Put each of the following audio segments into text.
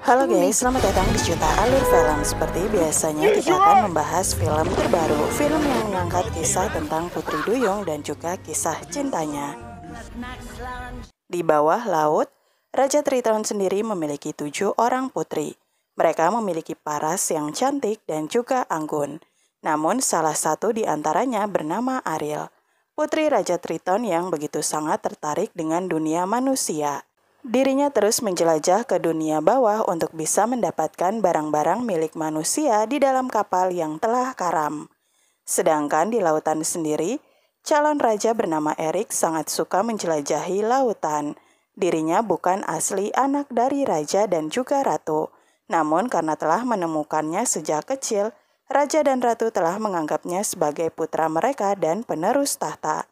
Halo guys, selamat datang di Juta Alur Film. Seperti biasanya kita akan membahas film terbaru, film yang mengangkat kisah tentang Putri Duyung dan juga kisah cintanya. Di bawah laut, Raja Triton sendiri memiliki 7 orang putri. Mereka memiliki paras yang cantik dan juga anggun. Namun salah satu di antaranya bernama Ariel, putri Raja Triton yang begitu sangat tertarik dengan dunia manusia. Dirinya terus menjelajah ke dunia bawah untuk bisa mendapatkan barang-barang milik manusia di dalam kapal yang telah karam. Sedangkan di lautan sendiri, calon raja bernama Erik sangat suka menjelajahi lautan. Dirinya bukan asli anak dari raja dan juga ratu. Namun karena telah menemukannya sejak kecil, raja dan ratu telah menganggapnya sebagai putra mereka dan penerus tahta.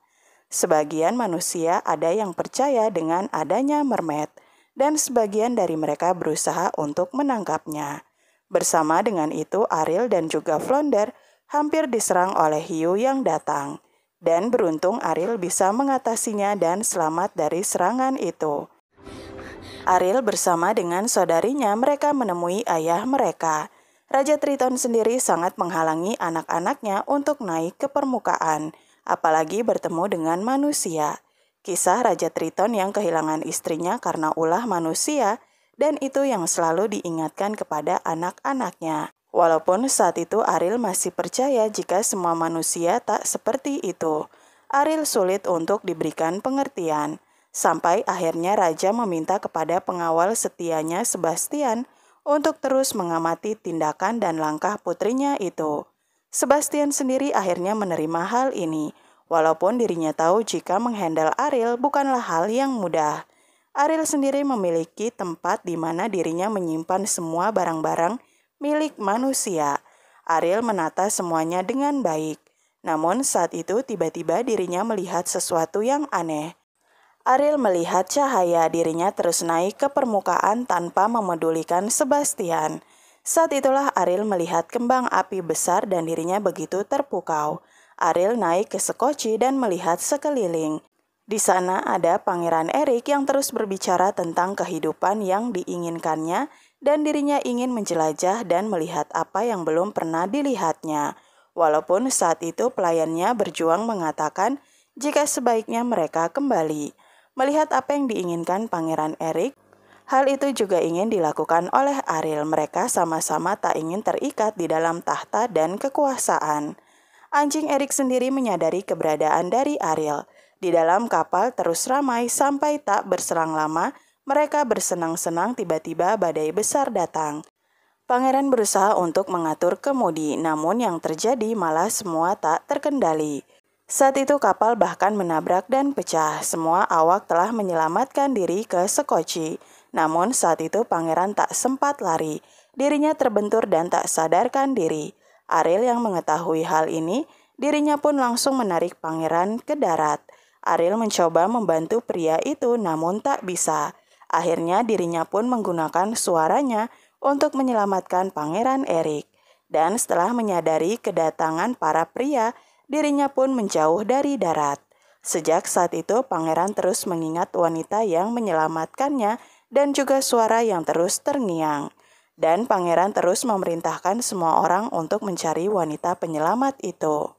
Sebagian manusia ada yang percaya dengan adanya mermaid, dan sebagian dari mereka berusaha untuk menangkapnya. Bersama dengan itu, Ariel dan juga Flounder hampir diserang oleh hiu yang datang. Dan beruntung Ariel bisa mengatasinya dan selamat dari serangan itu. Ariel bersama dengan saudarinya mereka menemui ayah mereka. Raja Triton sendiri sangat menghalangi anak-anaknya untuk naik ke permukaan, apalagi bertemu dengan manusia. Kisah Raja Triton yang kehilangan istrinya karena ulah manusia, dan itu yang selalu diingatkan kepada anak-anaknya. Walaupun saat itu Ariel masih percaya jika semua manusia tak seperti itu. Ariel sulit untuk diberikan pengertian, sampai akhirnya Raja meminta kepada pengawal setianya Sebastian untuk terus mengamati tindakan dan langkah putrinya itu. Sebastian sendiri akhirnya menerima hal ini, walaupun dirinya tahu jika menghandle Ariel bukanlah hal yang mudah. Ariel sendiri memiliki tempat di mana dirinya menyimpan semua barang-barang milik manusia. Ariel menata semuanya dengan baik. Namun saat itu tiba-tiba dirinya melihat sesuatu yang aneh. Ariel melihat cahaya, dirinya terus naik ke permukaan tanpa memedulikan Sebastian. Saat itulah Ariel melihat kembang api besar dan dirinya begitu terpukau. Ariel naik ke sekoci dan melihat sekeliling. Di sana ada Pangeran Erik yang terus berbicara tentang kehidupan yang diinginkannya dan dirinya ingin menjelajah dan melihat apa yang belum pernah dilihatnya. Walaupun saat itu pelayannya berjuang mengatakan jika sebaiknya mereka kembali. Melihat apa yang diinginkan Pangeran Erik, hal itu juga ingin dilakukan oleh Ariel. Mereka sama-sama tak ingin terikat di dalam tahta dan kekuasaan. Anjing Erik sendiri menyadari keberadaan dari Ariel. Di dalam kapal terus ramai sampai tak berselang lama, mereka bersenang-senang tiba-tiba badai besar datang. Pangeran berusaha untuk mengatur kemudi, namun yang terjadi malah semua tak terkendali. Saat itu kapal bahkan menabrak dan pecah. Semua awak telah menyelamatkan diri ke sekoci. Namun saat itu pangeran tak sempat lari. Dirinya terbentur dan tak sadarkan diri. Ariel yang mengetahui hal ini, dirinya pun langsung menarik pangeran ke darat. Ariel mencoba membantu pria itu namun tak bisa. Akhirnya dirinya pun menggunakan suaranya untuk menyelamatkan Pangeran Erik. Dan setelah menyadari kedatangan para pria, dirinya pun menjauh dari darat. Sejak saat itu, pangeran terus mengingat wanita yang menyelamatkannya dan juga suara yang terus terngiang. Dan pangeran terus memerintahkan semua orang untuk mencari wanita penyelamat itu.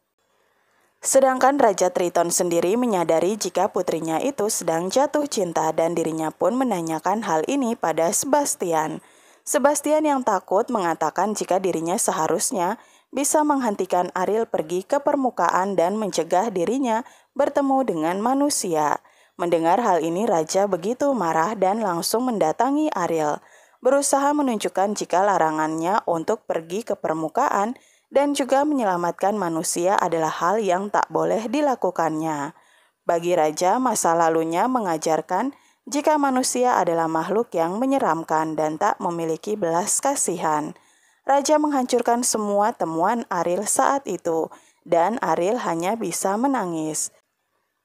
Sedangkan Raja Triton sendiri menyadari jika putrinya itu sedang jatuh cinta dan dirinya pun menanyakan hal ini pada Sebastian. Sebastian yang takut mengatakan jika dirinya seharusnya bisa menghentikan Ariel pergi ke permukaan dan mencegah dirinya bertemu dengan manusia. Mendengar hal ini Raja begitu marah dan langsung mendatangi Ariel, berusaha menunjukkan jika larangannya untuk pergi ke permukaan dan juga menyelamatkan manusia adalah hal yang tak boleh dilakukannya. Bagi Raja, masa lalunya mengajarkan jika manusia adalah makhluk yang menyeramkan dan tak memiliki belas kasihan. Raja menghancurkan semua temuan Ariel saat itu, dan Ariel hanya bisa menangis.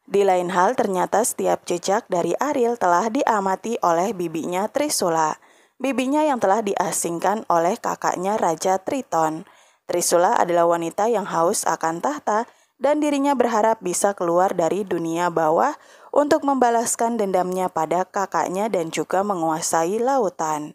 Di lain hal, ternyata setiap jejak dari Ariel telah diamati oleh bibinya Trisula. Bibinya yang telah diasingkan oleh kakaknya Raja Triton. Trisula adalah wanita yang haus akan tahta dan dirinya berharap bisa keluar dari dunia bawah untuk membalaskan dendamnya pada kakaknya dan juga menguasai lautan.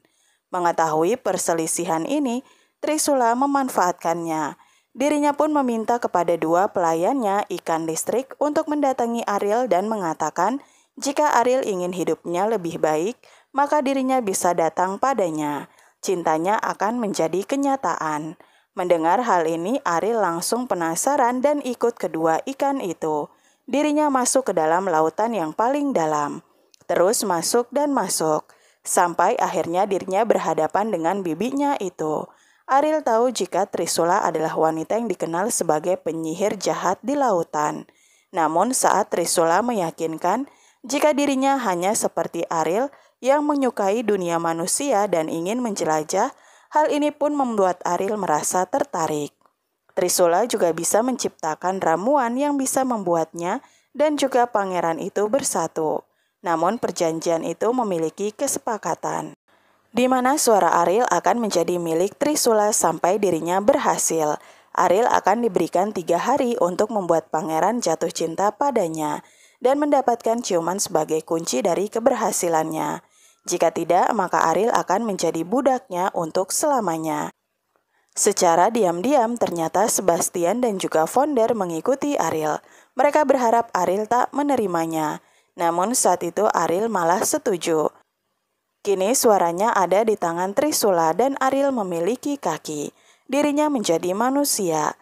Mengetahui perselisihan ini, Trisula memanfaatkannya. Dirinya pun meminta kepada dua pelayannya, ikan listrik, untuk mendatangi Ariel dan mengatakan jika Ariel ingin hidupnya lebih baik, maka dirinya bisa datang padanya. Cintanya akan menjadi kenyataan. Mendengar hal ini, Ariel langsung penasaran dan ikut kedua ikan itu. Dirinya masuk ke dalam lautan yang paling dalam. Terus masuk dan masuk. Sampai akhirnya dirinya berhadapan dengan bibinya itu. Ariel tahu jika Trisula adalah wanita yang dikenal sebagai penyihir jahat di lautan. Namun saat Trisula meyakinkan jika dirinya hanya seperti Ariel yang menyukai dunia manusia dan ingin menjelajah, hal ini pun membuat Ariel merasa tertarik. Trisula juga bisa menciptakan ramuan yang bisa membuatnya dan juga pangeran itu bersatu. Namun perjanjian itu memiliki kesepakatan, di mana suara Ariel akan menjadi milik Trisula sampai dirinya berhasil. Ariel akan diberikan 3 hari untuk membuat pangeran jatuh cinta padanya dan mendapatkan ciuman sebagai kunci dari keberhasilannya. Jika tidak, maka Ariel akan menjadi budaknya untuk selamanya. Secara diam-diam, ternyata Sebastian dan juga Founder mengikuti Ariel. Mereka berharap Ariel tak menerimanya. Namun saat itu Ariel malah setuju. Kini suaranya ada di tangan Trisula dan Ariel memiliki kaki. Dirinya menjadi manusia.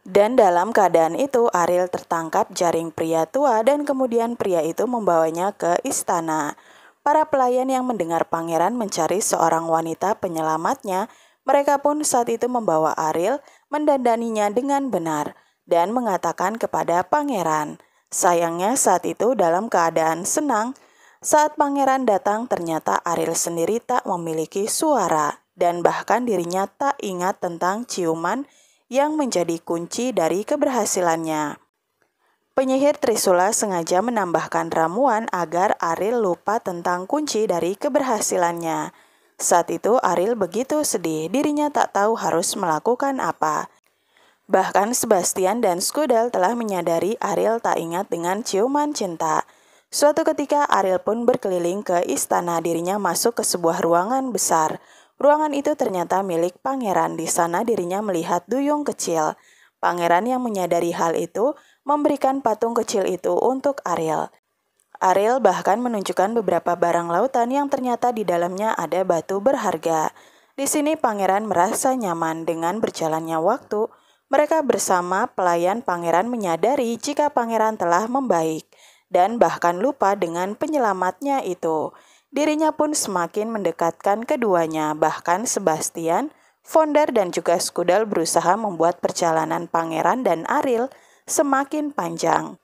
Dan dalam keadaan itu Ariel tertangkap jaring pria tua dan kemudian pria itu membawanya ke istana. Para pelayan yang mendengar pangeran mencari seorang wanita penyelamatnya, mereka pun saat itu membawa Ariel, mendandaninya dengan benar dan mengatakan kepada pangeran. Sayangnya saat itu dalam keadaan senang, saat pangeran datang ternyata Ariel sendiri tak memiliki suara dan bahkan dirinya tak ingat tentang ciuman yang menjadi kunci dari keberhasilannya. Penyihir Trisula sengaja menambahkan ramuan agar Ariel lupa tentang kunci dari keberhasilannya. Saat itu Ariel begitu sedih, dirinya tak tahu harus melakukan apa. Bahkan Sebastian dan Skudel telah menyadari Ariel tak ingat dengan ciuman cinta. Suatu ketika Ariel pun berkeliling ke istana, dirinya masuk ke sebuah ruangan besar. Ruangan itu ternyata milik pangeran. Di sana dirinya melihat duyung kecil. Pangeran yang menyadari hal itu memberikan patung kecil itu untuk Ariel. Ariel bahkan menunjukkan beberapa barang lautan yang ternyata di dalamnya ada batu berharga. Di sini pangeran merasa nyaman. Dengan berjalannya waktu, mereka bersama pelayan pangeran menyadari jika pangeran telah membaik dan bahkan lupa dengan penyelamatnya itu. Dirinya pun semakin mendekatkan keduanya, bahkan Sebastian, Founder dan juga Skudel berusaha membuat perjalanan pangeran dan Ariel semakin panjang.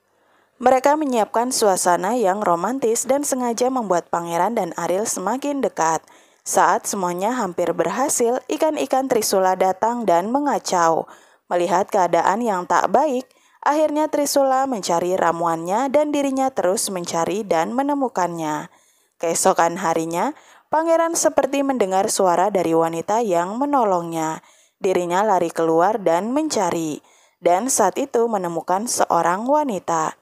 Mereka menyiapkan suasana yang romantis dan sengaja membuat pangeran dan Ariel semakin dekat. Saat semuanya hampir berhasil, ikan-ikan Trisula datang dan mengacau. Melihat keadaan yang tak baik, akhirnya Trisula mencari ramuannya dan dirinya terus mencari dan menemukannya. Keesokan harinya, pangeran seperti mendengar suara dari wanita yang menolongnya. Dirinya lari keluar dan mencari, dan saat itu menemukan seorang wanita.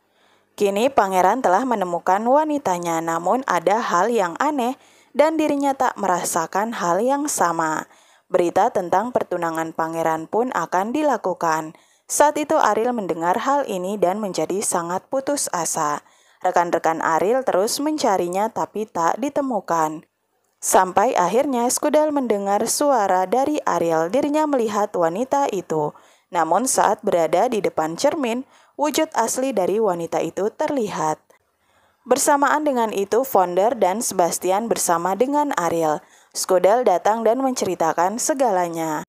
Kini pangeran telah menemukan wanitanya, namun ada hal yang aneh dan dirinya tak merasakan hal yang sama. Berita tentang pertunangan pangeran pun akan dilakukan. Saat itu Ariel mendengar hal ini dan menjadi sangat putus asa. Rekan-rekan Ariel terus mencarinya tapi tak ditemukan. Sampai akhirnya Skudel mendengar suara dari Ariel. Dirinya melihat wanita itu. Namun saat berada di depan cermin, wujud asli dari wanita itu terlihat. Bersamaan dengan itu, Founder dan Sebastian bersama dengan Ariel. Skudel datang dan menceritakan segalanya.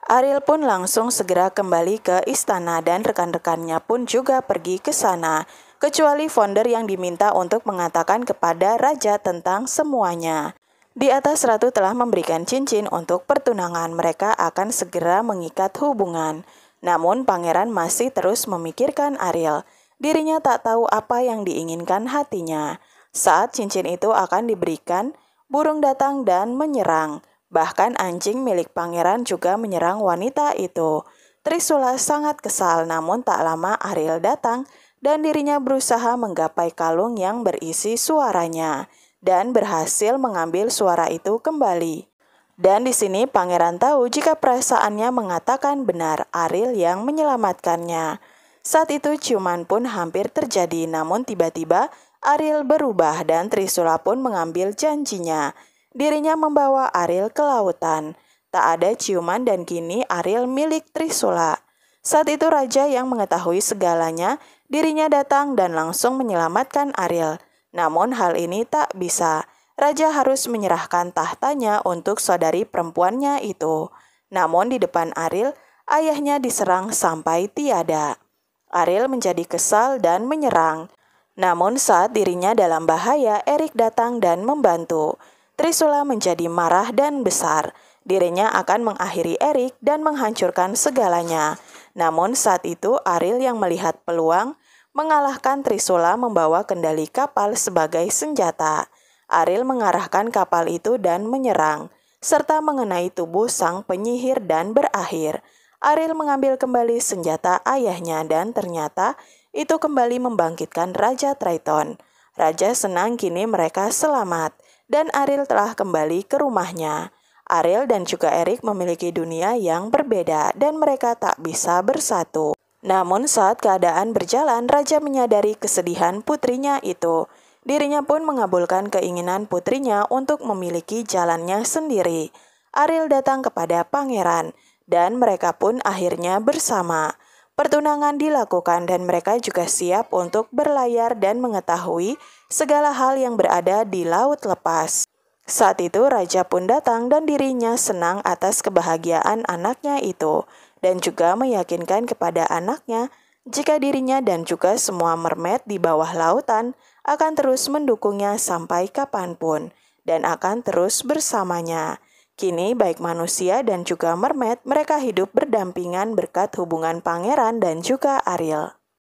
Ariel pun langsung segera kembali ke istana dan rekan-rekannya pun juga pergi ke sana, kecuali Founder yang diminta untuk mengatakan kepada raja tentang semuanya. Di atas ratu telah memberikan cincin untuk pertunangan, mereka akan segera mengikat hubungan. Namun pangeran masih terus memikirkan Ariel. Dirinya tak tahu apa yang diinginkan hatinya. Saat cincin itu akan diberikan, burung datang dan menyerang. Bahkan anjing milik pangeran juga menyerang wanita itu. Trisula sangat kesal, namun tak lama Ariel datang dan dirinya berusaha menggapai kalung yang berisi suaranya dan berhasil mengambil suara itu kembali. Dan di sini pangeran tahu jika perasaannya mengatakan benar Ariel yang menyelamatkannya. Saat itu ciuman pun hampir terjadi, namun tiba-tiba Ariel berubah dan Trisula pun mengambil janjinya. Dirinya membawa Ariel ke lautan. Tak ada ciuman dan kini Ariel milik Trisula. Saat itu raja yang mengetahui segalanya, dirinya datang dan langsung menyelamatkan Ariel. Namun hal ini tak bisa. Raja harus menyerahkan tahtanya untuk saudari perempuannya itu. Namun di depan Ariel, ayahnya diserang sampai tiada. Ariel menjadi kesal dan menyerang. Namun saat dirinya dalam bahaya, Erik datang dan membantu. Trisula menjadi marah dan besar. Dirinya akan mengakhiri Erik dan menghancurkan segalanya. Namun saat itu Ariel yang melihat peluang mengalahkan Trisula membawa kendali kapal sebagai senjata. Ariel mengarahkan kapal itu dan menyerang, serta mengenai tubuh sang penyihir dan berakhir. Ariel mengambil kembali senjata ayahnya dan ternyata itu kembali membangkitkan Raja Triton. Raja senang kini mereka selamat dan Ariel telah kembali ke rumahnya. Ariel dan juga Erik memiliki dunia yang berbeda dan mereka tak bisa bersatu. Namun saat keadaan berjalan, Raja menyadari kesedihan putrinya itu. Dirinya pun mengabulkan keinginan putrinya untuk memiliki jalannya sendiri. Ariel datang kepada pangeran dan mereka pun akhirnya bersama. Pertunangan dilakukan dan mereka juga siap untuk berlayar dan mengetahui segala hal yang berada di laut lepas. Saat itu raja pun datang dan dirinya senang atas kebahagiaan anaknya itu dan juga meyakinkan kepada anaknya jika dirinya dan juga semua mermaid di bawah lautan akan terus mendukungnya sampai kapanpun dan akan terus bersamanya. Kini baik manusia dan juga mermaid mereka hidup berdampingan berkat hubungan pangeran dan juga Ariel.